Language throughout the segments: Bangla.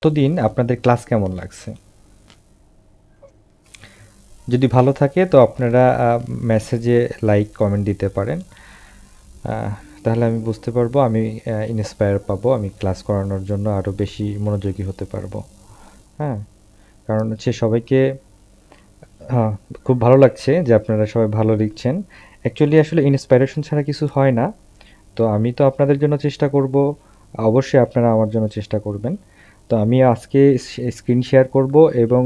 এতদিন আপনাদের ক্লাস কেমন লাগছে? যদি ভালো থাকে তো আপনারা মেসেজে লাইক কমেন্ট দিতে পারেন। তাহলে আমি বুঝতে পারবো, আমি ইন্সপায়ার পাবো, আমি ক্লাস করানোর জন্য আরও বেশি মনোযোগী হতে পারবো। হ্যাঁ, কারণ হচ্ছে সবাইকে হ্যাঁ, খুব ভালো লাগছে যে আপনারা সবাই ভালো লিখছেন। অ্যাকচুয়ালি আসলে ইন্সপাইরেশন ছাড়া কিছু হয় না। তো আমি তো আপনাদের জন্য চেষ্টা করব, অবশ্যই আপনারা আমার জন্য চেষ্টা করবেন। তো আমি আজকে স্ক্রিন শেয়ার করব এবং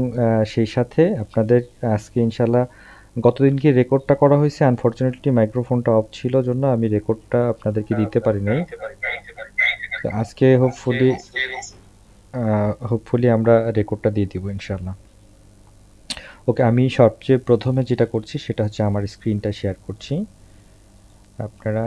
সেই সাথে আপনাদের আজকে ইনশাল্লাহ গতদিনকে রেকর্ডটা করা হয়েছে, আনফরচুনেটলি মাইক্রোফোনটা অফ ছিল জন্য আমি রেকর্ডটা আপনাদেরকে দিতে পারি নাই। তো আজকে হোপফুলি আমরা রেকর্ডটা দিয়ে দিব ইনশাল্লাহ। ওকে, আমি সবচেয়ে প্রথমে যেটা করছি সেটা হচ্ছে আমার স্ক্রিনটা শেয়ার করছি। আপনারা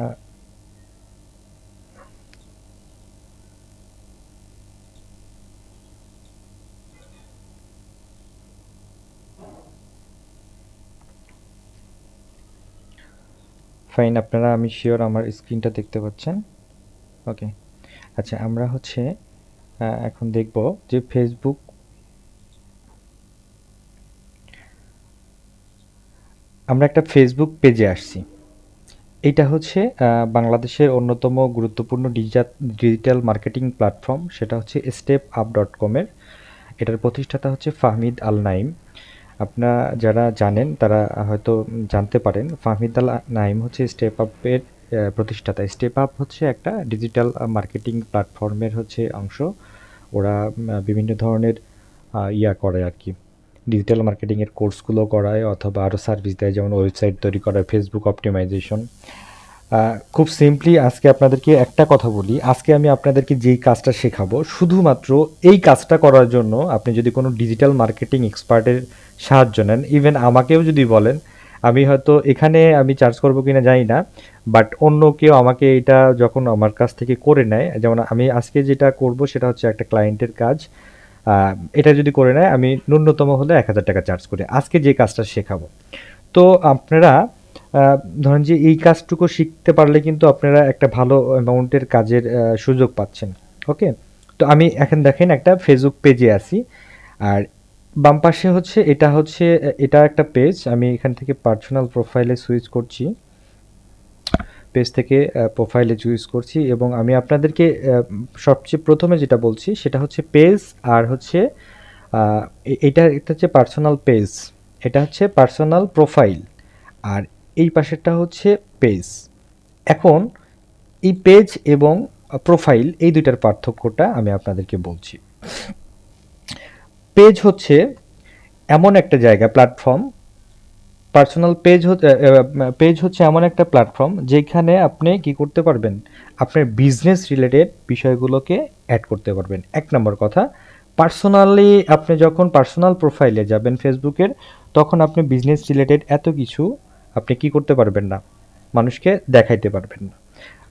ফাইন, আপনারা আমি শিওর আমার স্ক্রিনটা দেখতে পাচ্ছেন। ওকে, আচ্ছা আমরা হচ্ছে এখন দেখব যে আমরা একটা ফেসবুক পেজে আসছি। এটা হচ্ছে বাংলাদেশের অন্যতম গুরুত্বপূর্ণ ডিজিটাল মার্কেটিং প্ল্যাটফর্ম, সেটা হচ্ছে StepUp.com এর। এটার প্রতিষ্ঠাতা হচ্ছে ফাহমিদ আল নাইম। আপনারা যারা জানেন তারা হয়তো জানতে পারেন, ফাহমিদ আল নাইম হচ্ছে স্টেপ আপের প্রতিষ্ঠাতা। স্টেপ আপ হচ্ছে একটা ডিজিটাল মার্কেটিং প্ল্যাটফর্মের হচ্ছে অংশ। ওরা বিভিন্ন ধরনের ইয়া করে আর কি, ডিজিটাল মার্কেটিংয়ের কোর্সগুলো করায় অথবা আরও সার্ভিস দেয়, যেমন ওয়েবসাইট তৈরি করা, ফেসবুক অপটিমাইজেশন। খুব সিম্পলি আজকে আপনাদেরকে একটা কথা বলি, আজকে আমি আপনাদেরকে যেই কাজটা শেখাবো শুধুমাত্র এই কাজটা করার জন্য আপনি যদি কোনো ডিজিটাল মার্কেটিং এক্সপার্টের সাহায্য নেন, ইভেন আমাকেও যদি বলেন, আমি হয়তো এখানে আমি চার্জ করবো কিনা জানি না, বাট অন্য কেউ আমাকে এটা যখন আমার কাছ থেকে করে নেয়, যেমন আমি আজকে যেটা করব সেটা হচ্ছে একটা ক্লায়েন্টের কাজ, এটা যদি করে নেয় আমি ন্যূনতম হলে 1,000 টাকা চার্জ করি আজকে যে কাজটা শেখাবো। তো আপনারা ধরেন যে এই কাজটুকু শিখতে পারলে কিন্তু আপনারা একটা ভালো অ্যামাউন্টের কাজের সুযোগ পাচ্ছেন। ওকে, তো আমি এখন দেখেন একটা ফেসবুক পেজে আছি, আর বাম পাশে হচ্ছে এটা একটা পেজ। আমি এখান থেকে পার্সোনাল প্রোফাইলে সুইচ করছি, পেজ থেকে প্রোফাইলে চুজ করছি এবং আমি আপনাদেরকে সবচেয়ে প্রথমে যেটা বলছি সেটা হচ্ছে পেজ, আর হচ্ছে এটা হচ্ছে পার্সোনাল পেজ, এটা হচ্ছে পার্সোনাল প্রোফাইল, আর এই পাশেরটা হচ্ছে পেজ। এখন এই পেজ এবং প্রোফাইল এই দুইটার পার্থক্যটা আমি আপনাদেরকে বলছি। পেজ হচ্ছে এমন একটা জায়গা, প্ল্যাটফর্ম। পার্সোনাল পেজ হচ্ছে এমন একটা প্ল্যাটফর্ম যেখানে আপনি কি করতে পারবেন, আপনার বিজনেস রিলেটেড বিষয়গুলোকে অ্যাড করতে পারবেন। এক নম্বর কথা, পার্সোনালি আপনি যখন পার্সোনাল প্রোফাইলে যাবেন ফেসবুকের, তখন আপনি বিজনেস রিলেটেড এত কিছু আপনি কি করতে পারবেন না, মানুষকে দেখাইতে পারবেন না।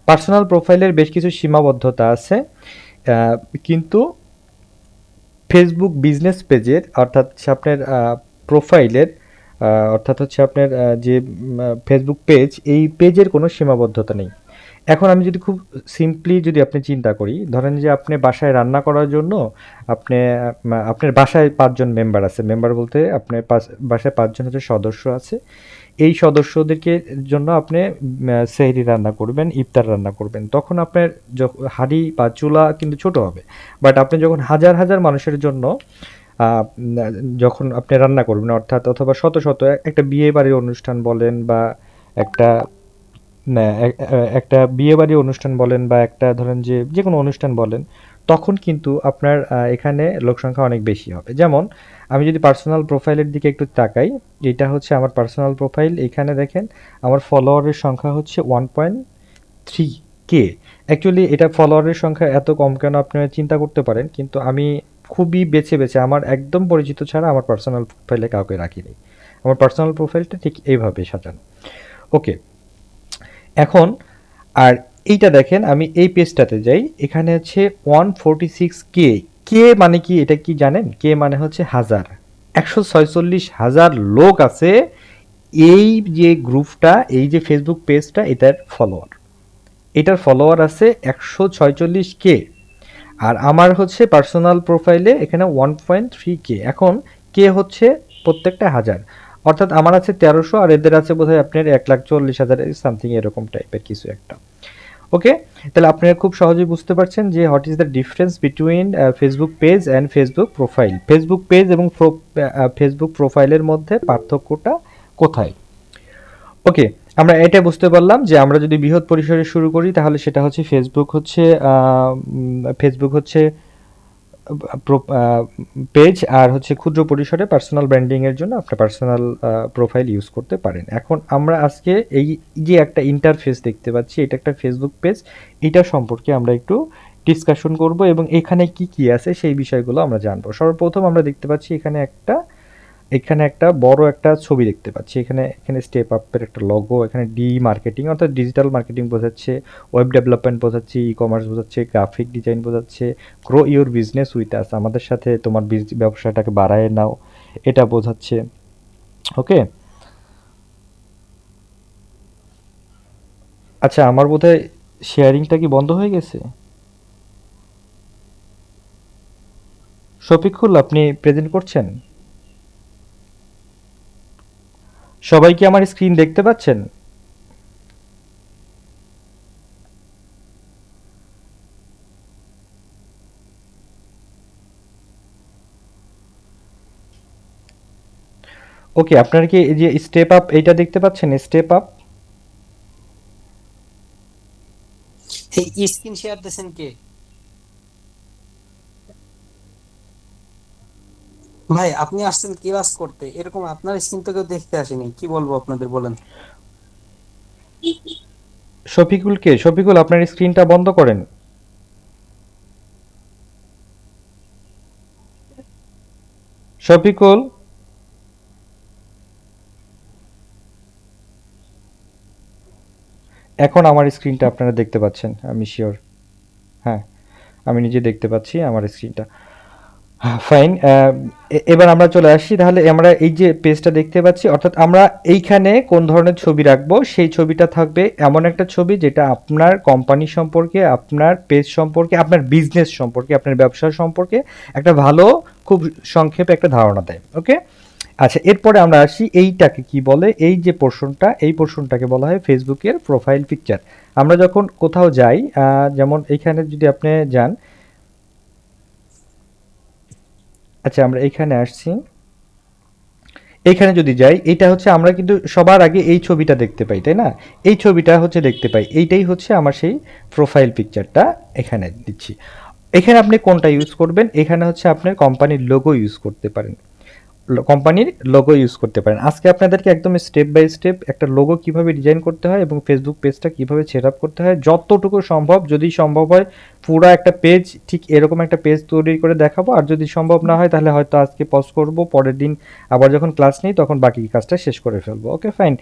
পার্সোনাল প্রোফাইলের বেশ কিছু সীমাবদ্ধতা আছে, কিন্তু ফেসবুক বিজনেস পেজের অর্থাৎ আপনার প্রোফাইলের অর্থাৎ হচ্ছে আপনার যে ফেসবুক পেজ, এই পেজের কোনো সীমাবদ্ধতা নেই। এখন আমি যদি খুব সিম্পলি যদি আপনি চিন্তা করি, ধরেন যে আপনি বাসায় রান্না করার জন্য আপনি আপনার বাসায় 5 জন মেম্বার আছে, মেম্বার বলতে আপনার বাসায় 5 জন হচ্ছে সদস্য আছে। এই সদস্যদেরকে জন্য আপনি সেহরি রান্না করবেন, ইফতার রান্না করবেন, তখন আপনার হাঁড়ি বা চুলা কিন্তু ছোট হবে। বাট আপনি যখন হাজার হাজার মানুষের জন্য যখন আপনি রান্না করবেন, অর্থাৎ অথবা শত শত একটা বিয়ে বাড়ির অনুষ্ঠান বলেন বা একটা না, একটা বিয়েবাড়ির অনুষ্ঠান বলেন বা একটা ধরেন যে যেকোনো অনুষ্ঠান বলেন, তখন কিন্তু আপনার এখানে লোক সংখ্যা অনেক বেশি হবে। যেমন আমি যদি পার্সোনাল প্রোফাইলের দিকে একটু তাকাই, এটা হচ্ছে আমার পার্সোনাল প্রোফাইল। এখানে দেখেন আমার ফলোয়ারের সংখ্যা হচ্ছে 1.3K। অ্যাকচুয়ালি এটা ফলোয়ারের সংখ্যা এত কম কেন আপনারা চিন্তা করতে পারেন, কিন্তু আমি খুবই বেছে বেছে আমার একদম পরিচিত ছাড়া আমার পার্সোনাল প্রোফাইলে কাউকে রাখিনি। আমার পার্সোনাল প্রোফাইলটা ঠিক এইভাবে সাজানো। ওকে, এখন আর এইটা দেখেন, আমি এই পেজটাতে যাই, এখানে হচ্ছে 146K। কে মানে কি, এটা কি জানেন? কে মানে হচ্ছে হাজার, 146,000 লোক আছে এই যে গ্রুপটা, এই যে ফেসবুক পেজটা, এটার ফলোয়ার আছে 146K। আর আমার হচ্ছে পার্সোনাল প্রোফাইলে এখানে 1.3K। এখন কে হচ্ছে প্রত্যেকটা হাজার, অর্থাৎ আমার আছে 1300 আর এদের আছে বোধহয় আপনার 1,40,000 সামথিং এরকম টাইপের কিছু একটা। ওকে, তাহলে আপনারা খুব সহজেই বুঝতে পারছেন যে what is the difference between Facebook page and Facebook profile. Facebook page এবং ফেসবুক প্রোফাইলের মধ্যে পার্থক্যটা কোথায়। ওকে, আমরা এটা বুঝতে পারলাম যে আমরা যদি বৃহৎ পরিসরে শুরু করি তাহলে সেটা হচ্ছে ফেসবুক হচ্ছে পেজ, আর হচ্ছে ক্ষুদ্র পরিসরে পার্সোনাল ব্র্যান্ডিং এর জন্য আপনার পার্সোনাল প্রোফাইল ইউজ করতে পারেন। এখন আমরা আজকে এই যে একটা ইন্টারফেস দেখতে পাচ্ছি, এটা একটা ফেসবুক পেজ, এটা সম্পর্কে আমরা একটু ডিসকাশন করব এবং এখানে কি কি আছে সেই বিষয়গুলো আমরা জানবো। সর্বপ্রথম আমরা দেখতে পাচ্ছি এখানে একটা বড় একটা ছবি দেখতে পাচ্ছি, এখানে এখানে স্টেপ আপের একটা লোগো, এখানে ডি মার্কেটিং অর্থাৎ ডিজিটাল মার্কেটিং বোঝাচ্ছে, ওয়েব ডেভেলপমেন্ট বোঝাচ্ছে, ই কমার্স বোঝাচ্ছে, গ্রাফিক ডিজাইন বোঝাচ্ছে, grow your business with us, আমাদের সাথে তোমার ব্যবসাটাকে বাড়ায় নাও, এটা বোঝাচ্ছে। ওকে, আচ্ছা আমার বোধহয় শেয়ারিংটা কি বন্ধ হয়ে গেছে? শফিকুল, আপনি প্রেজেন্ট করছেন? সবাই কি আমার স্ক্রিন দেখতে পাচ্ছেন? ওকে, আপনারা কি এই যে স্টেপ আপ এইটা দেখতে পাচ্ছেন, স্টেপ আপ? এই স্ক্রিন শেয়ার দিচ্ছেন কে? ভাই আপনি আসছেন ক্লাস করতে, এরকম আপনার স্ক্রিন তো কেউ দেখতে আসেনি, কি বলবো আপনাদের বলেন। শফিকুল, আপনার স্ক্রিনটা বন্ধ করেন। শফিকুল, এখন আমার স্ক্রিনটা আপনারা দেখতে পাচ্ছেন, আমি শিওর। হ্যাঁ, আমি নিজে দেখতে পাচ্ছি আমার স্ক্রিনটা। ফাইন, এবার আমরা চলে আসি, তাহলে আমরা এই যে পেজটা দেখতে পাচ্ছি, অর্থাৎ আমরা এইখানে কোন ধরনের ছবি রাখবো, সেই ছবিটা থাকবে এমন একটা ছবি যেটা আপনার কোম্পানি সম্পর্কে, আপনার পেজ সম্পর্কে, আপনার বিজনেস সম্পর্কে, আপনার ব্যবসা সম্পর্কে একটা ভালো, খুব সংক্ষেপে একটা ধারণা দেয়। ওকে, আচ্ছা এরপরে আমরা আসি এইটাকে কি বলে, এই যে পোর্শনটা, এই পোর্শনটাকে বলা হয় ফেসবুকের প্রোফাইল পিকচার। আমরা যখন কোথাও যাই, যেমন এইখানে যদি আপনি যান, আচ্ছা আমরা এইখানে আসছি, এইখানে যদি যাই, এইটা হচ্ছে আমরা কিন্তু সবার আগে এই ছবিটা দেখতে পাই, তাই না? এই ছবিটা হচ্ছে দেখতে পাই, এইটাই হচ্ছে আমার সেই প্রোফাইল পিকচারটা এখানে দিচ্ছি। এখানে আপনি কোনটা ইউজ করবেন, এখানে হচ্ছে আপনার কোম্পানির লোগো ইউজ করতে পারেন, কোম্পানির লোগো ইউজ করতে পারেন। আজকে আপনাদেরকে একদম স্টেপ বাই স্টেপ একটা লোগো কিভাবে ডিজাইন করতে হয় এবং ফেসবুক পেজটা কিভাবে সেট আপ করতে হয় যতটুকু সম্ভব, যদি সম্ভব হয় পুরো একটা পেজ, ঠিক এরকম একটা পেজ তৈরি করে দেখাবো, আর যদি সম্ভব না হয় তাহলে হয়তো আজকে পজ করব, পরের দিন আবার যখন ক্লাস নেই তখন বাকি কাজটা শেষ করে ফেলবো। Okay fine.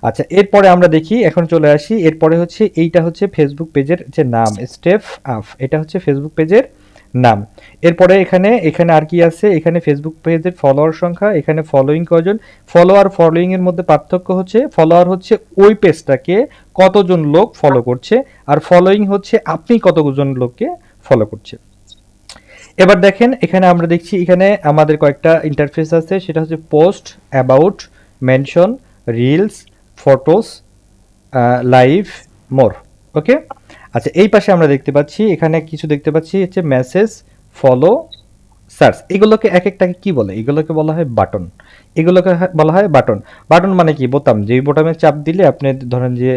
আচ্ছা এরপরে আমরা দেখি, এখন চলে আসি, এরপরে হচ্ছে এইটা হচ্ছে ফেসবুক পেজের যে নাম, স্টেপ আপ, এটা হচ্ছে ফেসবুক পেজের নাম। এরপরে এখানে এখানে আর কি আছে, এখানে ফেসবুক পেজের ফলোয়ার সংখ্যা, এখানে ফলোয়িং কয়জন। ফলোয়িং এর মধ্যে পার্থক্য হচ্ছে ফলোয়ার হচ্ছে ওই পেজটাকে কতজন লোক ফলো করছে, আর ফলোয়িং হচ্ছে আপনি কতজন লোককে ফলো করছে। এবার দেখেন এখানে আমরা দেখছি, এখানে আমাদের কয়েকটা ইন্টারফেস আছে, সেটা হচ্ছে post, about, mention, reels, photos, live, more. Okay, আচ্ছা এই পাশে আমরা দেখতে পাচ্ছি, এখানে কিছু দেখতে পাচ্ছি হচ্ছে মেসেজ, ফলো, সার্চ। এগুলোকে এক একটাকে কি বলে, এগুলোকে বলা হয় বাটন। এগুলোকে বলা হয় বাটন। বাটন মানে কি, বোতাম, যেই বোতামে চাপ দিলে আপনি ধরেন যে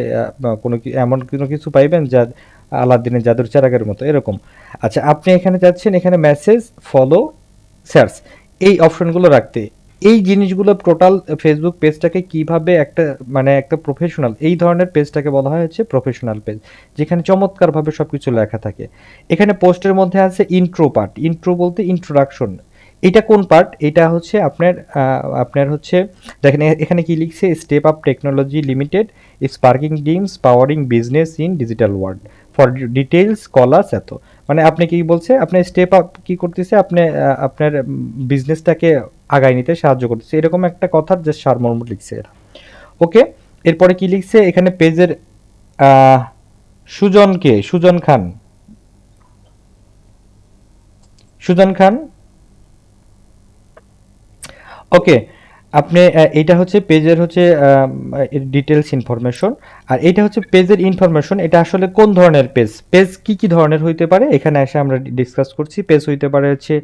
এমন কোনো কিছু পাইবেন যা আলাদিনের জাদুর চারাগের মতো এরকম। আচ্ছা আপনি এখানে যাচ্ছেন, এখানে মেসেজ, ফলো, সার্চ, এই অপশনগুলো রাখতে, এই জিনিসগুলো টোটাল ফেসবুক পেজটাকে কিভাবে একটা, মানে একটা প্রফেশনাল, এই ধরনের পেজটাকে বলা হয় হচ্ছে প্রফেশনাল পেজ, যেখানে চমৎকারভাবে সব কিছু লেখা থাকে। এখানে পোস্টের মধ্যে আছে ইন্ট্রো পার্ট, ইন্ট্রো বলতে ইন্ট্রোডাকশন। এটা কোন পার্ট, এটা হচ্ছে আপনার হচ্ছে দেখেন এখানে কি লিখছে, step up technology limited, sparking dreams powering business in digital world, for details callous এত। মানে আপনি কি বলছে, আপনি স্টেপ আপ কি করতেছে, আপনি আপনার বিজনেসটাকে আগায় নিতে সাহায্য করতেছে, এরকম একটা কথার যে সারমর্ম লিখছে এরা। ওকে, এরপরে কি লিখছে এখানে পেজের সুজন খান, সুজন খান। ওকে, আপনি এইটা হচ্ছে পেজের হচ্ছে ডিটেলস ইনফরমেশন, আর এটা হচ্ছে পেজের ইনফরমেশন। এটা আসলে কোন ধরনের পেজ, পেজ কি কি ধরনের হইতে পারে এখানে এসে আমরা ডিসকাস করছি। পেজ হইতে পারে হচ্ছে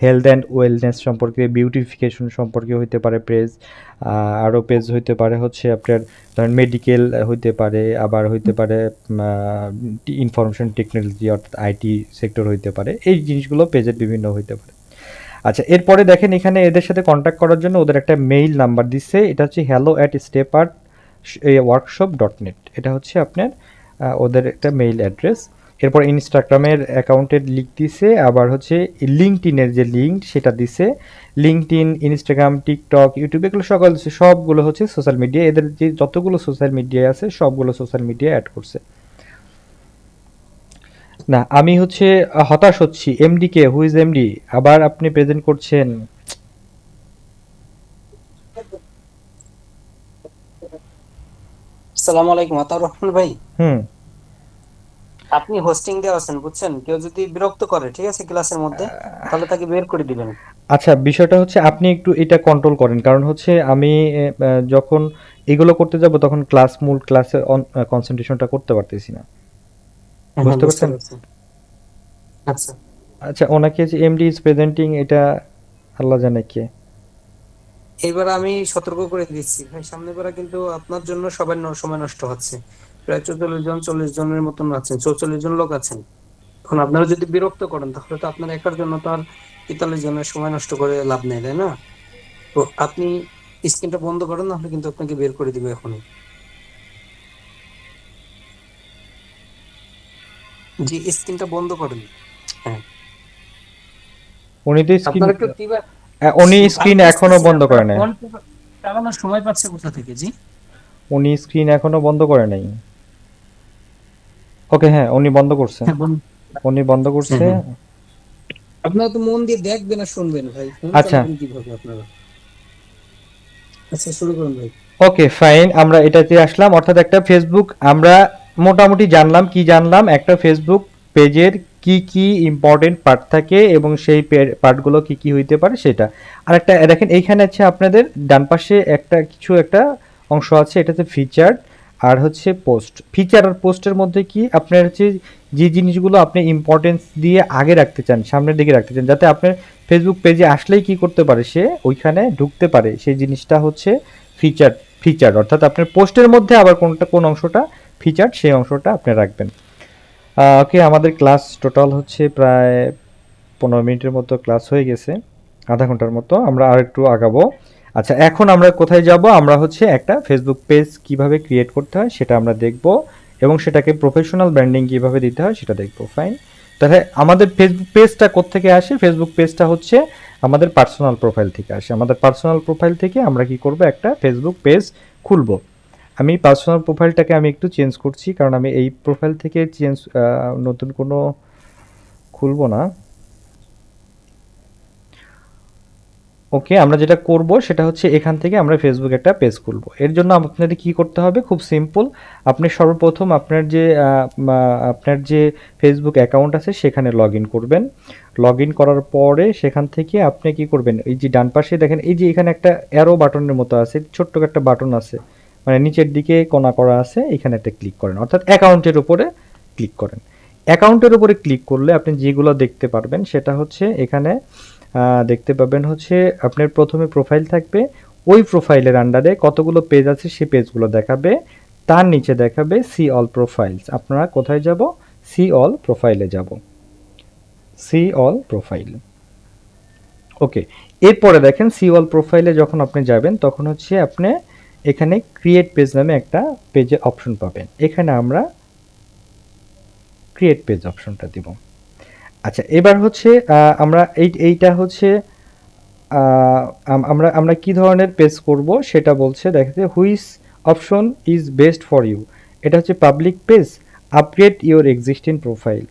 হেলথ অ্যান্ড ওয়েলনেস সম্পর্কে, বিউটিফিকেশন সম্পর্কে হইতে পারে পেজ। আরও পেজ হইতে পারে হচ্ছে আপনার ধরেন মেডিকেল হইতে পারে, আবার হইতে পারে ইনফরমেশন টেকনোলজি অর্থাৎ আইটি সেক্টর হইতে পারে। এই জিনিসগুলো পেজের বিভিন্ন হইতে পারে। আচ্ছা, এরপরে দেখেন এখানে এদের সাথে কন্ট্যাক্ট করার জন্য ওদের একটা মেইল নাম্বার দিচ্ছে, এটা হচ্ছে hello@stepart workshop.net। এটা হচ্ছে আপনার ওদের একটা মেইল অ্যাড্রেস। এরপর ইনস্টাগ্রামের অ্যাকাউন্টের লিঙ্ক দিছে, আবার হচ্ছে লিঙ্কডইনের যে লিঙ্ক সেটা দিছে। লিঙ্কডইন, ইনস্টাগ্রাম, টিকটক, ইউটিউব এগুলো সবগুলো হচ্ছে সোশ্যাল মিডিয়া। এদের যে যতগুলো সোশ্যাল মিডিয়া আছে সবগুলো সোশ্যাল মিডিয়া অ্যাড করছে। না, আমি হচ্ছে হতাশ হচ্ছি। MD K? Who is MD? আবার আপনি প্রেজেন্ট করছেন। আসসালামু আলাইকুম আতাউর রহমান ভাই। হুম। আপনি হোস্টিং দেওয়া আছেন বুঝছেন, কেউ যদি বিরক্ত করে ঠিক আছে ক্লাসের মধ্যে, তাহলে তাকে বের করে দিবেন। আচ্ছা, বিষয়টা হচ্ছে আপনি একটু এটা কন্ট্রোল করেন, কারণ হচ্ছে আমি যখন এগুলো করতে যাব তখন মূল ক্লাসে কনসেন্ট্রেশনটা করতে পারতেছি না। হ্যাঁ হ্যাঁ, বুঝতে বুঝতে পারছেন? পারছি। আচ্ছা, আচ্ছা, ওনাকে যে এমডি ইজ প্রেজেন্টিং, এটা আল্লাহ জানে কে। এবার আমি সতর্ক করে দিচ্ছি ভাই, সামনে বার কিন্তু আপনার জন্য সবার সময় নষ্ট হচ্ছে। প্রায় 44 জন 40 জনের মতন আছেন, 44 জন লোক আছেন। এখন আপনারা যদি বিরক্ত করেন তাহলে তো আপনার একার জন্য তো আর 43 জনের সময় নষ্ট করে লাভ নেই, তাই না? তো আপনি স্ক্রিনটা বন্ধ করেন, নাহলে কিন্তু আপনাকে বের করে দিবে এখনই। জি, স্ক্রিনটা বন্ধ করেন। হ্যাঁ, উনি তো স্ক্রিন, আপনার একটু টিভার। উনি আমি স্ক্রিন এখনো বুঝতেছি বন্ধ আপনারা করে নাই। ফোন চালানোর সময় পাচ্ছে কোথা থেকে জি। উনি স্ক্রিন এখনো বন্ধ করে নাই। ওকে, হ্যাঁ উনি বন্ধ করছে। হ্যাঁ উনি বন্ধ হ্যাঁ করছে। হ্যাঁ, আপনারা তো মন দিয়ে দেখবেন আর শুনবেন ভাই, ফোন আচ্ছা, চালাবেন কিভাবে আপনারা? আচ্ছা, শুরু করুন ভাই। ওকে ফাইন, আমরা এটাতে আসলাম। অর্থাৎ একটা ফেসবুক আমরা মোটামুটি জানলাম। কি জানলাম? একটা ফেসবুক পেজের কি কি ইম্পর্টেন্ট পার্ট থাকে এবং সেই পার্টগুলো কি কি হইতে পারে সেটা। আর একটা দেখেন এইখানে আছে আপনাদের ডান পাশে একটা অংশ আছে, এটা হচ্ছে ফিচার আর হচ্ছে পোস্ট। ফিচার আর পোস্টের মধ্যে কি আপনার হচ্ছে যে জিনিসগুলো আপনি ইম্পর্টেন্স দিয়ে আগে রাখতে চান, সামনের দিকে রাখতে চান, যাতে আপনার ফেসবুক পেজে আসলেই কি করতে পারে, সে ওইখানে ঢুকতে পারে, সেই জিনিসটা হচ্ছে ফিচার। ফিচার অর্থাৎ আপনার পোস্টের মধ্যে আবার কোন অংশটা ফিচার, সেই অংশটা আপনি রাখবেন। ওকে, আমাদের ক্লাস টোটাল হচ্ছে প্রায় 15 মিনিটের মতো ক্লাস হয়ে গেছে, আধা ঘন্টার মতো। আমরা আর একটু আগাবো। আচ্ছা, এখন আমরা কোথায় যাব? আমরা হচ্ছে একটা ফেসবুক পেজ কিভাবে ক্রিয়েট করতে হয় সেটা আমরা দেখব, এবং সেটাকে প্রফেশনাল ব্র্যান্ডিং কিভাবে দিতে হয় সেটা দেখব। ফাইন। তাহলে আমাদের ফেসবুক পেজটা কোত্থেকে আসে? ফেসবুক পেজটা হচ্ছে আমাদের পার্সোনাল প্রোফাইল থেকে আসে। আমাদের পার্সোনাল প্রোফাইল থেকে আমরা কি করব? একটা ফেসবুক পেজ খুলব। আমি পার্সোনাল প্রোফাইলটাকে আমি একটু চেঞ্জ করছি, কারণ আমি এই প্রোফাইল থেকে নতুন কোনো খুলব না। ওকে, আমরা যেটা করব সেটা হচ্ছে এখান থেকে আমরা ফেসবুক একটা পেজ খুলব। এর জন্য আপনাদের কি করতে হবে? খুব সিম্পল। আপনি সর্বপ্রথম আপনার যে ফেসবুক অ্যাকাউন্ট আছে সেখানে লগ ইন করবেন। লগ ইন করার পরে সেখান থেকে আপনি কি করবেন? এই যে ডান পাশে দেখেন, এই যে এখানে একটা অ্যারো বাটনের মতো আছে, ছোট্ট একটা বাটন আছে, মানে নিচের দিকে কোণা করা আছে, এখানে একটা ক্লিক করেন, অর্থাৎ অ্যাকাউন্টের উপরে ক্লিক করেন। অ্যাকাউন্টের উপরে ক্লিক করলে আপনি যেগুলো দেখতে পারবেন সেটা হচ্ছে এখানে দেখতে পাবেন হচ্ছে আপনার প্রথমে প্রোফাইল থাকবে। ওই প্রোফাইলের আন্ডারে কতগুলো পেজ আছে সে পেজগুলো দেখাবে। তার নিচে দেখাবে সি অল প্রোফাইলস। আপনারা কোথায় যাব? সি অল প্রোফাইলে যাব। C all profile. ওকে, এরপরে দেখেন সি অল প্রোফাইলে যখন আপনি যাবেন তখন হচ্ছে আপনি এখানে ক্রিয়েট পেজ নামে একটা পেজের অপশন পাবেন। এখানে আমরা ক্রিয়েট পেজ অপশনটা দিব। আচ্ছা, এবার হচ্ছে আমরা এইটা হচ্ছে আমরা আমরা কি ধরনের পেজ করব সেটা বলছে। দেখাচ্ছে which option is best for you. এটা হচ্ছে public page, upgrade your existing profile.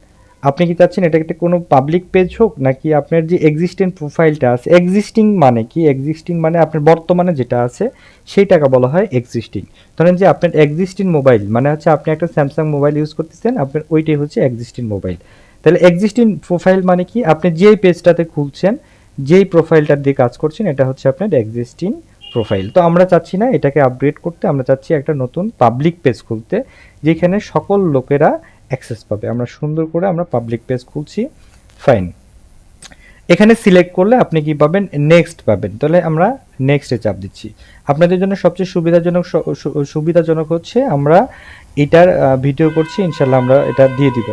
আপনি কি চাচ্ছেন এটা একটা কোনো পাবলিক পেজ হোক, নাকি আপনার যে এক্সিস্টিং প্রোফাইলটা আছে? এক্সিস্টিং মানে কি? এক্সিস্টিং মানে আপনার বর্তমানে যেটা আছে সেইটাকে বলা হয় এক্সিস্টিং। ধরেন যে আপনার এক্সিস্টিং মোবাইল মানে হচ্ছে আপনি একটা স্যামসাং মোবাইল ইউজ করতেছেন, আপনার ওইটাই হচ্ছে এক্সিস্টিং মোবাইল। তাহলে এক্সিস্টিং প্রোফাইল মানে কি, আপনি যেই পেজটাতে খুলছেন, যেই প্রোফাইলটা দিয়ে কাজ করছেন, এটা হচ্ছে আপনার এক্সিস্টিং প্রোফাইল। তো আমরা চাচ্ছি না এটাকে আপগ্রেড করতে, আমরা চাচ্ছি একটা নতুন পাবলিক পেজ খুলতে, যেখানে সকল লোকেরা অ্যাক্সেস পাবে। আমরা সুন্দর করে আমরা পাবলিক পেজ খুলছি, ফাইন। এখানে সিলেক্ট করলে আপনি কি পাবেন, নেক্সট পাবেন। তাহলে আমরা নেক্সটে চাপ দিচ্ছি। আপনাদের জন্য সবচেয়ে সুবিধাজনক হচ্ছে আমরা এটার ভিডিও করছি, ইনশাল্লাহ আমরা এটা দিয়ে দিব।